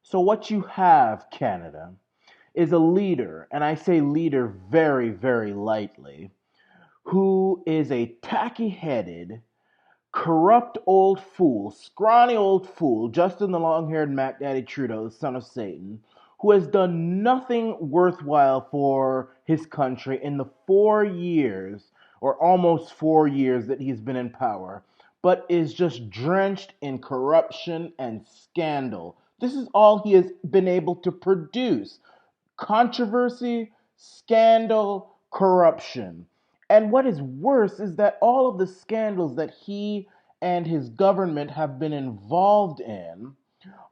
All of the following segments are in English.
So, what you have, Canada, is a leader, and I say leader very, very lightly, who is a tacky headed, corrupt old fool, scrawny old fool, Justin the long haired Macdaddy Trudeau, the son of Satan, who has done nothing worthwhile for his country in the 4 years, or almost 4 years, that he's been in power, but is just drenched in corruption and scandal. This is all he has been able to produce: controversy, scandal, corruption. And what is worse is that all of the scandals that he and his government have been involved in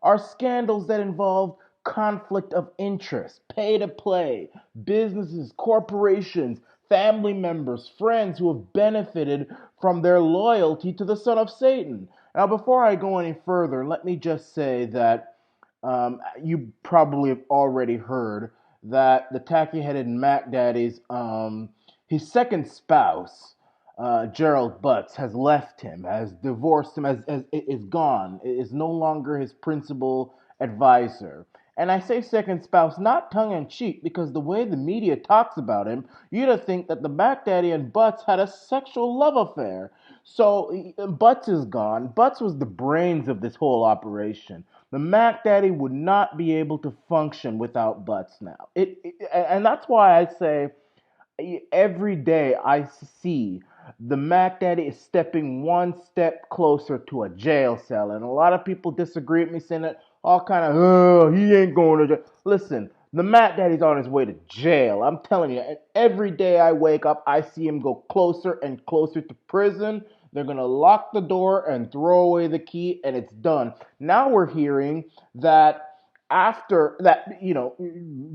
are scandals that involve conflict of interest, pay to play, businesses, corporations, family members, friends who have benefited from their loyalty to the son of Satan. Now, before I go any further, let me just say that you probably have already heard that the tacky-headed Mac Daddy's his second spouse, Gerald Butts, has left him, has divorced him, is gone, is no longer his principal advisor. And I say second spouse not tongue in cheek, because the way the media talks about him, you'd have think that the Mac Daddy and Butts had a sexual love affair. So Butts is gone. Butts was the brains of this whole operation. The Mac Daddy would not be able to function without Butts now. And that's why I say every day I see the Mac Daddy is stepping one step closer to a jail cell. And a lot of people disagree with me, saying that all kind of, oh, he ain't going to jail. Listen, the Mac Daddy's on his way to jail. I'm telling you, and every day I wake up, I see him go closer and closer to prison. They're going to lock the door and throw away the key, and it's done. Now we're hearing that after that,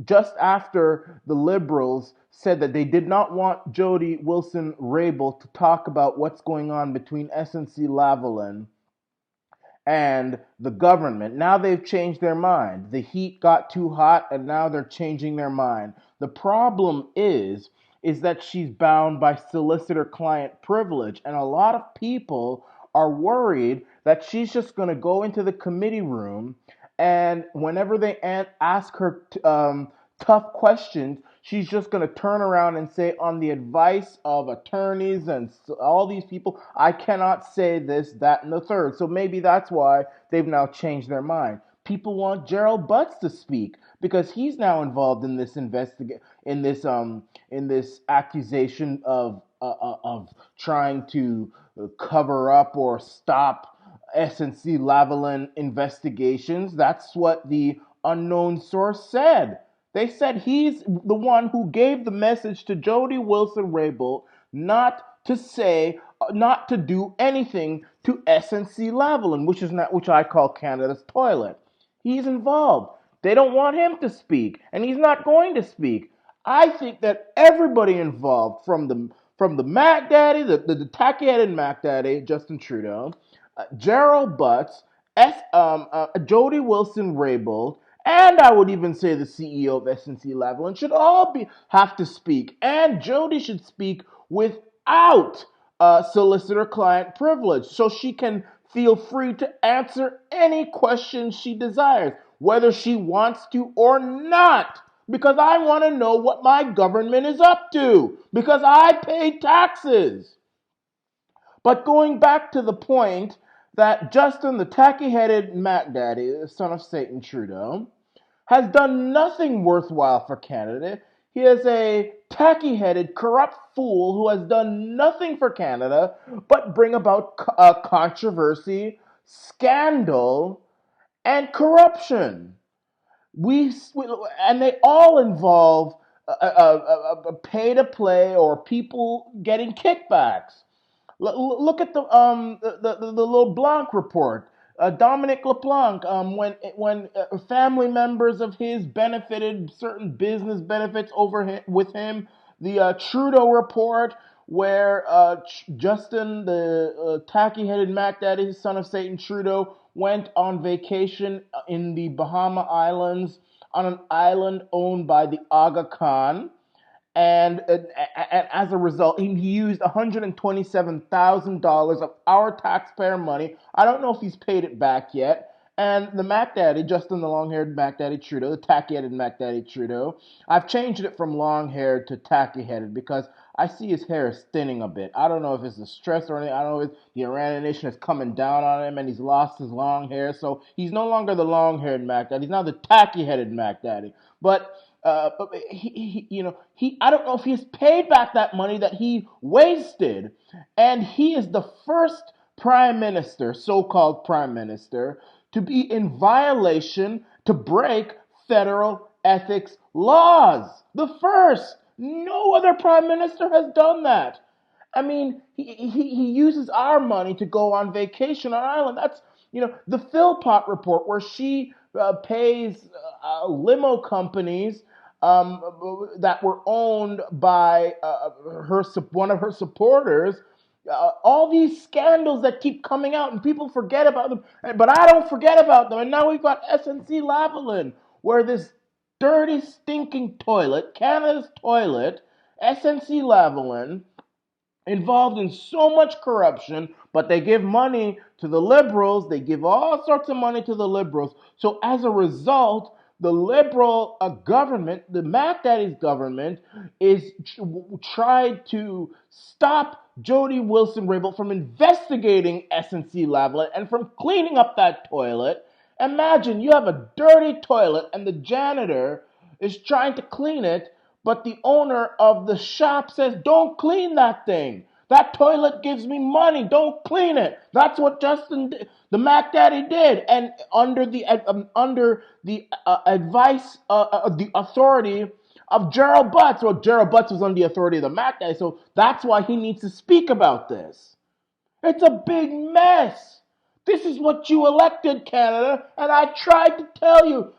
just after the Liberals said that they did not want Jody Wilson-Raybould to talk about what's going on between SNC-Lavalin and the government. Now they've changed their mind. The heat got too hot, and now they're changing their mind. The problem is that she's bound by solicitor-client privilege, and a lot of people are worried that she's just going to go into the committee room, and whenever they ask her tough questions, she's just going to turn around and say, on the advice of attorneys and all these people, I cannot say this, that, and the third. So maybe that's why they've now changed their mind. People want Gerald Butts to speak because he's now involved in this in this accusation of trying to cover up or stop SNC-Lavalin investigations. That's what the unknown source said. They said he's the one who gave the message to Jody Wilson-Raybould not to do anything to SNC-Lavalin, which I call Canada's toilet. He's involved. They don't want him to speak, and he's not going to speak. I think that everybody involved, from the Mac Daddy, the tacky-headed Mac Daddy, Justin Trudeau, Gerald Butts, Jody Wilson-Raybould, and I would even say the CEO of SNC-Lavalin should all have to speak, and Jody should speak without solicitor-client privilege, so she can feel free to answer any question she desires, whether she wants to or not. Because I want to know what my government is up to, because I pay taxes. But going back to the point that Justin, the tacky-headed Mac Daddy, the son of Satan Trudeau, has done nothing worthwhile for Canada. He is a tacky-headed, corrupt fool who has done nothing for Canada but bring about controversy, scandal, and corruption. And they all involve pay to play or people getting kickbacks. Look at the LeBlanc report. Dominic LeBlanc, when family members of his benefited certain business benefits with him, the Trudeau report, where Justin, the tacky-headed Mac Daddy, son of Satan Trudeau, went on vacation in the Bahama Islands on an island owned by the Aga Khan. And as a result, he used $127,000 of our taxpayer money. I don't know if he's paid it back yet. And the Macdaddy, Justin the long-haired Macdaddy Trudeau, the tacky-headed Macdaddy Trudeau, I've changed it from long-haired to tacky-headed because I see his hair is thinning a bit. I don't know if it's the stress or anything. I don't know if the Iranization is coming down on him and he's lost his long hair. So he's no longer the long-haired Macdaddy. He's now the tacky-headed Macdaddy. But I don't know if he's paid back that money that he wasted. And he is the first prime minister, so-called prime minister, to be in violation, to break federal ethics laws. The first. No other prime minister has done that. I mean, he uses our money to go on vacation on Ireland. That's, the Philpott report where she pays limo companies that were owned by one of her supporters. All these scandals that keep coming out and people forget about them, but I don't forget about them. And now we've got SNC-Lavalin, where this dirty, stinking toilet, Canada's toilet, SNC-Lavalin, involved in so much corruption, but they give money to the Liberals. They give all sorts of money to the Liberals. So as a result, the Liberal government, the Macdaddy's government, is tried to stop Jody Wilson-Raybould from investigating SNC-Lavalin and from cleaning up that toilet. Imagine you have a dirty toilet and the janitor is trying to clean it, but the owner of the shop says, "Don't clean that thing. That toilet gives me money. Don't clean it." That's what the Macdaddy did, and under the advice, the authority of Gerald Butts. Well, Gerald Butts was under the authority of the Macdaddy, so that's why he needs to speak about this. It's a big mess. This is what you elected, Canada, and I tried to tell you.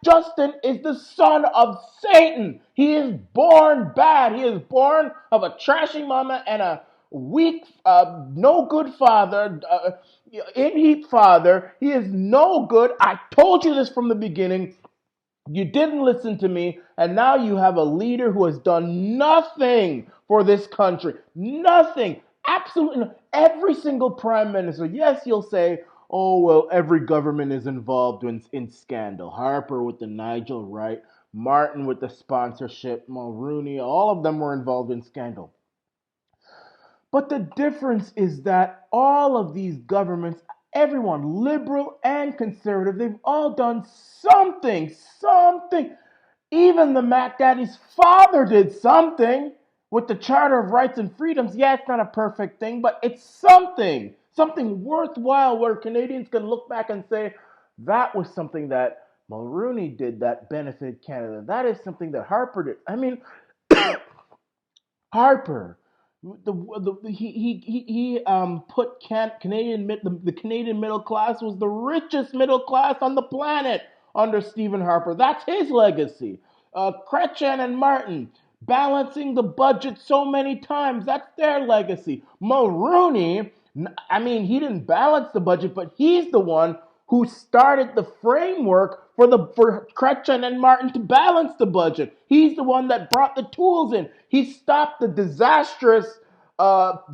Justin is the son of Satan. He is born bad. He is born of a trashy mama and a weak, no good father, in-heat father. He is no good. I told you this from the beginning. You didn't listen to me, and now you have a leader who has done nothing for this country. Nothing. Absolutely not. Every single prime minister, yes, you'll say, oh, well, every government is involved in scandal. Harper with the Nigel Wright, Martin with the sponsorship, Mulroney, all of them were involved in scandal. But the difference is that all of these governments, everyone, liberal and conservative, they've all done something. Even the Macdaddy's father did something with the Charter of Rights and Freedoms. Yeah, it's not a perfect thing, but it's something worthwhile where Canadians can look back and say, that was something that Mulroney did that benefited Canada. That is something that Harper did. I mean, Harper, he put the Canadian middle class was the richest middle class on the planet under Stephen Harper. That's his legacy. Chrétien and Martin balancing the budget so many times. That's their legacy. Mulroney, I mean, he didn't balance the budget, but he's the one who started the framework for Chrétien and Martin to balance the budget. He's the one that brought the tools in. He stopped the disastrous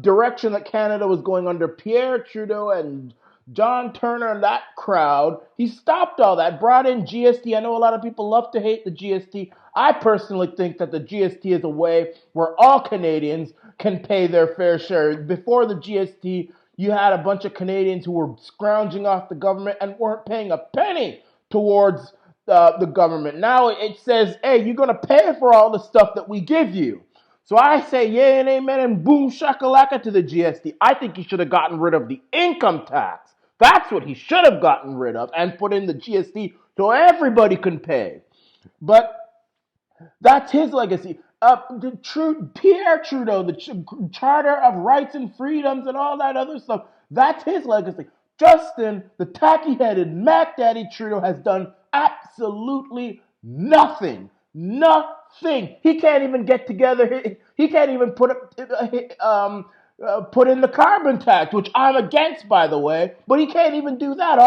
direction that Canada was going under Pierre Trudeau and John Turner and that crowd. He stopped all that, brought in GST. I know a lot of people love to hate the GST. I personally think that the GST is a way where all Canadians can pay their fair share. Before the GST, you had a bunch of Canadians who were scrounging off the government and weren't paying a penny towards the government. Now it says, hey, you're going to pay for all the stuff that we give you. So I say yay and amen and boom shakalaka to the GST. I think he should have gotten rid of the income tax. That's what he should have gotten rid of and put in the GST so everybody can pay. But that's his legacy. Pierre Trudeau, the Charter of Rights and Freedoms and all that other stuff, that's his legacy. Justin, the tacky-headed Macdaddy Trudeau, has done absolutely nothing. Nothing. He can't even get together. He can't even put in the carbon tax, which I'm against, by the way. But he can't even do that.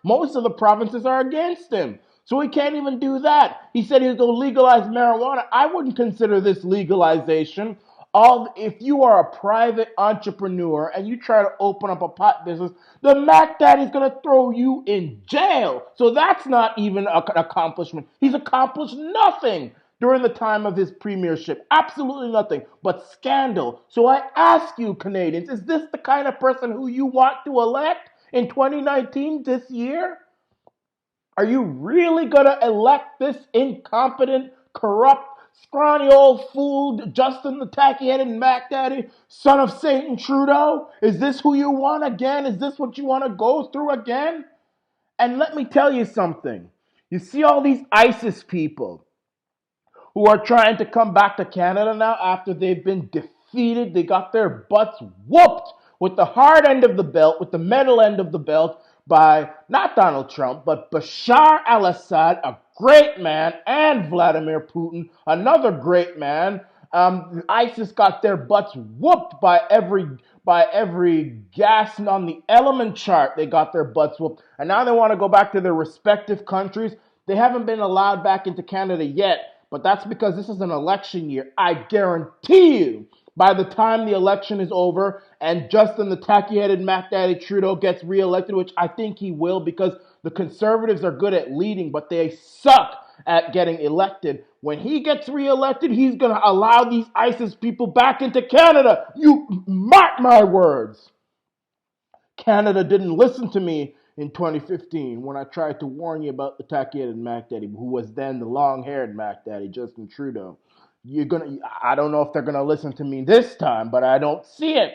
Most of the provinces are against him. So he can't even do that. He said he was going to legalize marijuana. I wouldn't consider this legalization. If you are a private entrepreneur and you try to open up a pot business, the Mac Daddy's gonna throw you in jail. So that's not even an accomplishment. He's accomplished nothing during the time of his premiership. Absolutely nothing but scandal. So I ask you, Canadians, is this the kind of person who you want to elect in 2019 this year? Are you really going to elect this incompetent, corrupt, scrawny old fool, Justin the tacky-headed Macdaddy, son of Satan Trudeau? Is this who you want again? Is this what you want to go through again? And let me tell you something. You see all these ISIS people who are trying to come back to Canada now after they've been defeated. They got their butts whooped with the hard end of the belt, with the metal end of the belt by not Donald Trump, but Bashar al-Assad, a great man, and Vladimir Putin, another great man. ISIS got their butts whooped by every gas on the element chart. They got their butts whooped, and now they want to go back to their respective countries. They haven't been allowed back into Canada yet, but that's because this is an election year. I guarantee you, by the time the election is over and Justin the tacky-headed Macdaddy Trudeau gets reelected, which I think he will, because the Conservatives are good at leading, but they suck at getting elected. When he gets reelected, he's going to allow these ISIS people back into Canada. You mark my words. Canada didn't listen to me in 2015 when I tried to warn you about the tacky-headed Macdaddy, who was then the long-haired Macdaddy, Justin Trudeau. I don't know if they're gonna listen to me this time, but I don't see it.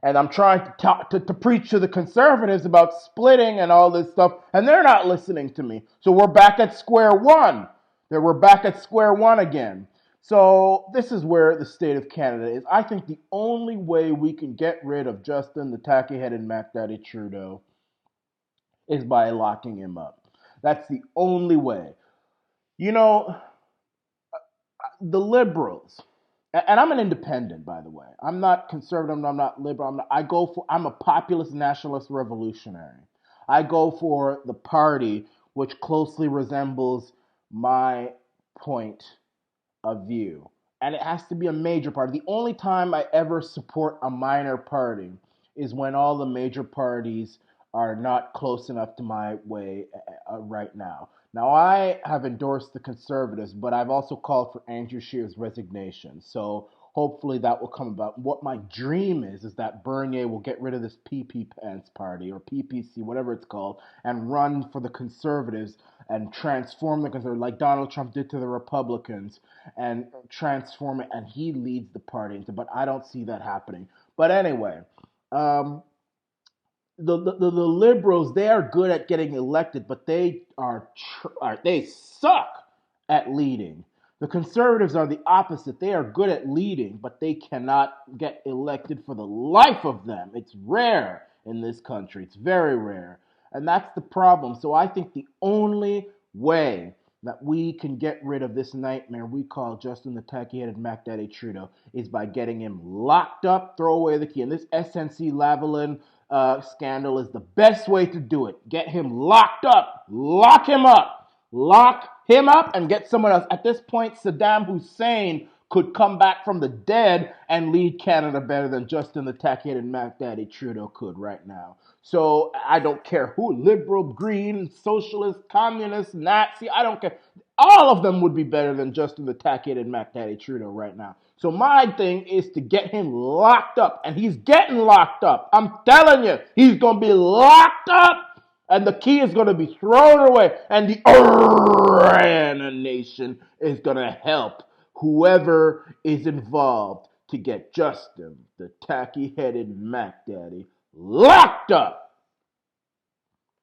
And I'm trying to preach to the Conservatives about splitting and all this stuff, and they're not listening to me. So we're back at square one. We're back at square one again. So this is where the state of Canada is. I think the only way we can get rid of Justin the tacky-headed Macdaddy Trudeau is by locking him up. That's the only way. You know, the Liberals, and I'm an independent, by the way. I'm not conservative. I'm not liberal. I'm a populist nationalist revolutionary. I go for the party which closely resembles my point of view. And it has to be a major party. The only time I ever support a minor party is when all the major parties are not close enough to my way right now. Now, I have endorsed the Conservatives, but I've also called for Andrew Scheer's resignation. So hopefully that will come about. What my dream is that Bernier will get rid of this PP Pants party, or PPC, whatever it's called, and run for the Conservatives and transform the Conservatives like Donald Trump did to the Republicans, and transform it, and he leads the party. But I don't see that happening. But anyway, the Liberals, they are good at getting elected, but they suck at leading. The Conservatives are the opposite. They are good at leading, but they cannot get elected for the life of them. It's rare in this country. It's very rare. And that's the problem. So I think the only way that we can get rid of this nightmare we call Justin the tacky-headed Macdaddy Trudeau is by getting him locked up, throw away the key. And this SNC Lavalin scandal is the best way to do it. Get him locked up. Lock him up. Lock him up and get someone else. At this point, Saddam Hussein could come back from the dead and lead Canada better than Justin the tacky-headed Macdaddy Trudeau could right now. So I don't care who, liberal, green, socialist, communist, Nazi, I don't care. All of them would be better than Justin the tacky-headed Macdaddy Trudeau right now. So my thing is to get him locked up, and he's getting locked up. I'm telling you, he's going to be locked up, and the key is going to be thrown away, and the Aryan nation is going to help whoever is involved to get Justin, the tacky-headed Macdaddy, locked up.